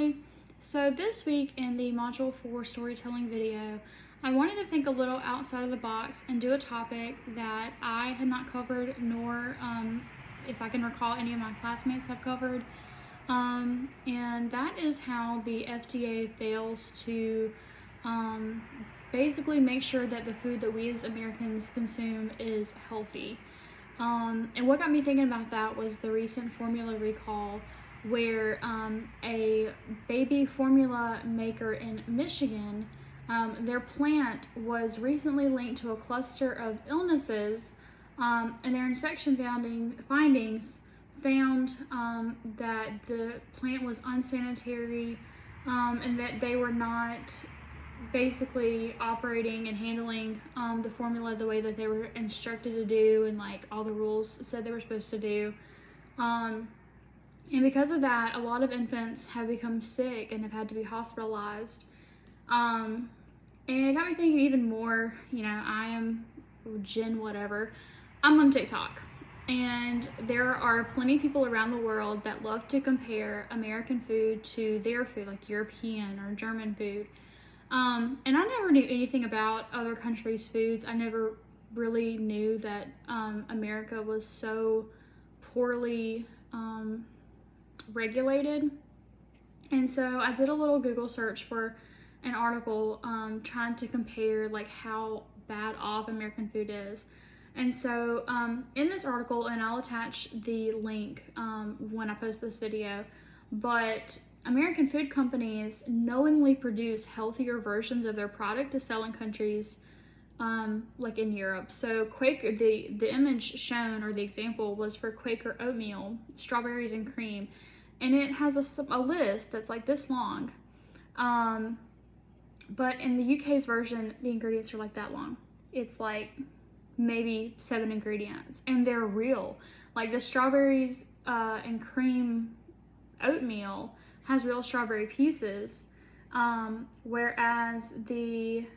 Hi! So this week in the Module 4 storytelling video, I wanted to think a little outside of the box and do a topic that I had not covered, nor, if I can recall, any of my classmates have covered. And that is how the FDA fails to basically make sure that the food that we as Americans consume is healthy. And what got me thinking about that was the recent formula recall where a baby formula maker in Michigan, their plant was recently linked to a cluster of illnesses, and their inspection findings found that the plant was unsanitary, and that they were not basically operating and handling the formula the way that they were instructed to do, and like all the rules said they were supposed to do. And because of that, a lot of infants have become sick and have had to be hospitalized. And it got me thinking even more. I am Jen whatever. I'm on TikTok. And there are plenty of people around the world that love to compare American food to their food, like European or German food. And I never knew anything about other countries' foods. I never really knew that America was so poorly regulated. And so I did a little Google search for an article trying to compare like how bad off American food is. And so in this article, and I'll attach the link when I post this video, but American food companies knowingly produce healthier versions of their product to sell in countries like in Europe. So Quaker, the image shown, or the example, was for Quaker oatmeal, strawberries and cream, and it has a list that's like this long. But in the UK's version, the ingredients are like that long. It's like maybe 7 ingredients, and they're real. Like the strawberries and cream oatmeal has real strawberry pieces, whereas the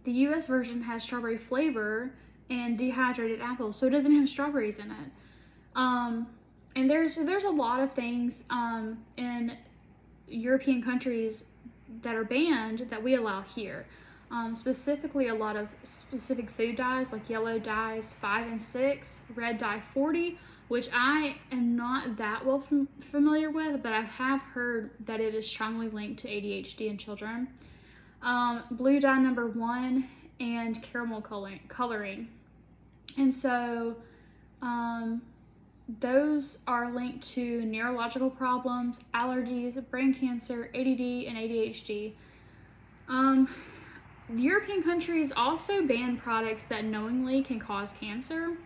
US version has strawberry flavor and dehydrated apples, so it doesn't have strawberries in it. And there's a lot of things in European countries that are banned that we allow here. Specifically, a lot of specific food dyes, like yellow dyes 5 and 6, red dye 40, which I am not that well familiar with, but I have heard that it is strongly linked to ADHD in children. Blue dye number 1, and caramel coloring. And so those are linked to neurological problems, allergies, brain cancer, ADD, and ADHD. European countries also ban products that knowingly can cause cancer,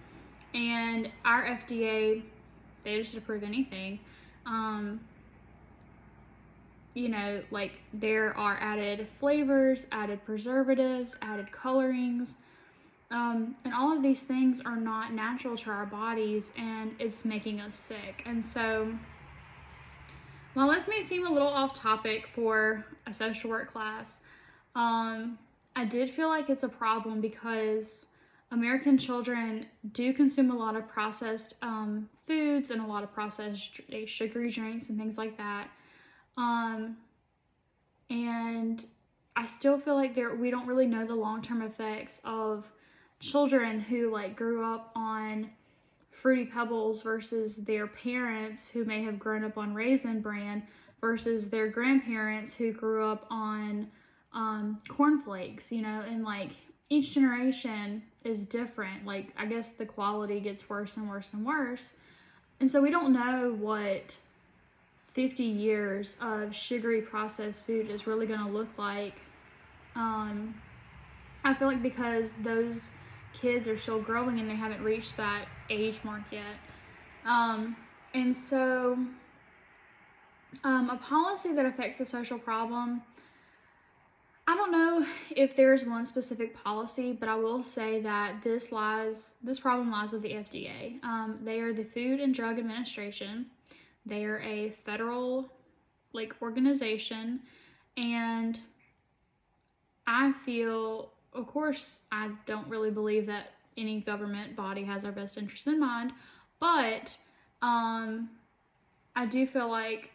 and our FDA, they just approve anything. Like there are added flavors, added preservatives, added colorings, and all of these things are not natural to our bodies, and it's making us sick. And so, while this may seem a little off topic for a social work class, I did feel like it's a problem because American children do consume a lot of processed foods and a lot of processed sugary drinks and things like that. And I still feel like we don't really know the long-term effects of children who like grew up on Fruity Pebbles versus their parents who may have grown up on Raisin Bran versus their grandparents who grew up on cornflakes, and like each generation is different. Like I guess the quality gets worse and worse and worse. And so we don't know what 50 years of sugary processed food is really going to look like. I feel like because those kids are still growing and they haven't reached that age mark yet. And so a policy that affects the social problem, I don't know if there's one specific policy, but I will say that this problem lies with the FDA. They are the Food and Drug Administration. They are a federal organization, and I feel, of course, I don't really believe that any government body has our best interest in mind, but I do feel like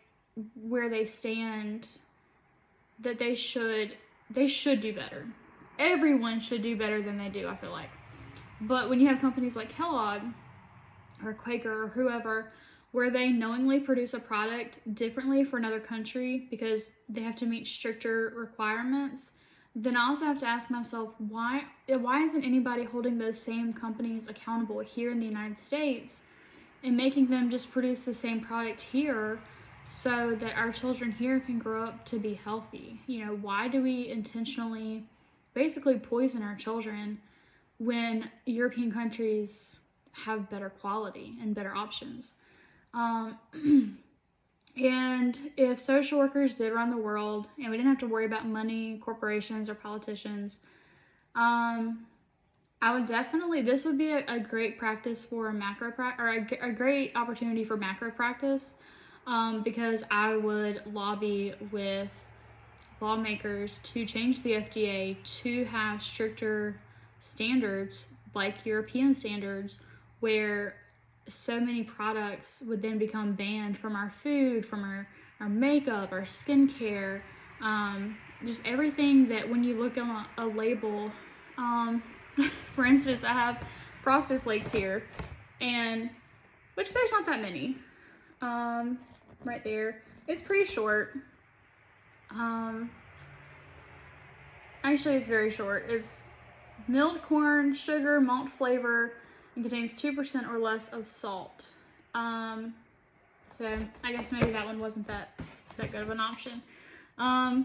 where they stand, that they should do better. Everyone should do better than they do, I feel like. But when you have companies like Kellogg or Quaker or whoever, where they knowingly produce a product differently for another country because they have to meet stricter requirements, then I also have to ask myself, why isn't anybody holding those same companies accountable here in the United States and making them just produce the same product here so that our children here can grow up to be healthy? You know, why do we intentionally basically poison our children when European countries have better quality and better options? And if social workers did run the world and we didn't have to worry about money, corporations, or politicians, I would definitely, this would be a great practice for a great opportunity for macro practice, because I would lobby with lawmakers to change the FDA to have stricter standards like European standards, where so many products would then become banned from our food, from our makeup, our skincare, just everything that when you look on a label, for instance, I have Frosted Flakes here, and which there's not that many, right there. It's pretty short. Actually, it's very short. It's milled corn, sugar, malt flavor, and contains 2% or less of salt. So I guess maybe that one wasn't that good of an option. I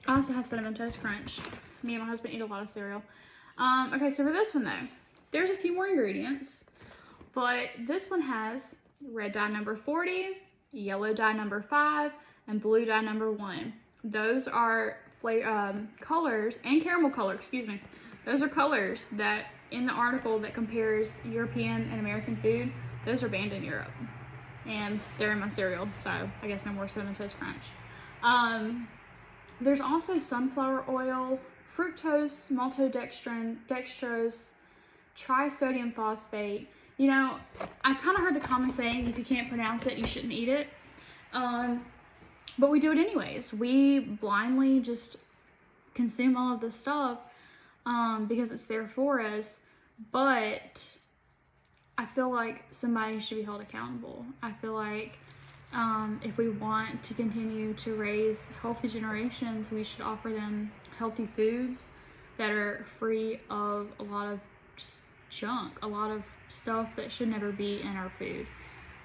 also have Cinnamon Toast Crunch. Me and my husband eat a lot of cereal. Okay, so for this one though, there's a few more ingredients, but this one has red dye number 40, yellow dye number 5, and blue dye number 1. Those are colors, and caramel color, excuse me. Those are colors that in the article that compares European and American food, those are banned in Europe. And they're in my cereal, so I guess no more Cinnamon Toast Crunch. There's also sunflower oil, fructose, maltodextrin, dextrose, trisodium phosphate. You know, I kind of heard the common saying, if you can't pronounce it, you shouldn't eat it. But we do it anyways. We blindly just consume all of this stuff because it's there for us. But I feel like somebody should be held accountable. I feel like if we want to continue to raise healthy generations, we should offer them healthy foods that are free of a lot of just junk, a lot of stuff that should never be in our food.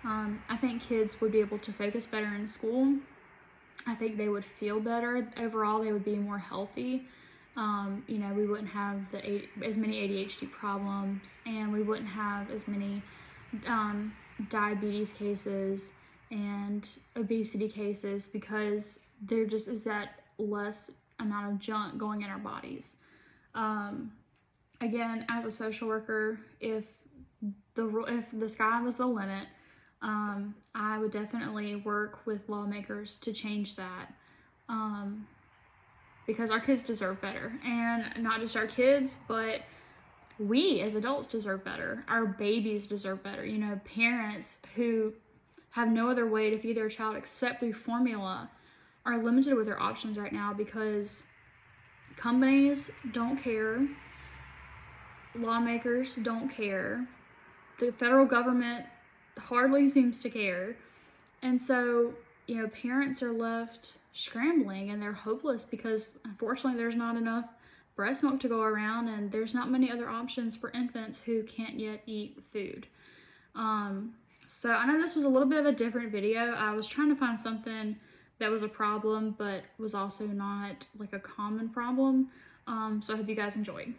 I think kids would be able to focus better in school. I think they would feel better. Overall, they would be more healthy. You know, we wouldn't have as many ADHD problems, and we wouldn't have as many diabetes cases and obesity cases, because there just is that less amount of junk going in our bodies. Again, as a social worker, if the sky was the limit, I would definitely work with lawmakers to change that, because our kids deserve better. And not just our kids, but we as adults deserve better. Our babies deserve better. You know, parents who have no other way to feed their child except through formula are limited with their options right now because companies don't care, lawmakers don't care, the federal government hardly seems to care. And so, you know, parents are left scrambling and they're hopeless because unfortunately there's not enough breast milk to go around, and there's not many other options for infants who can't yet eat food. So I know this was a little bit of a different video. I was trying to find something that was a problem but was also not like a common problem. So I hope you guys enjoyed.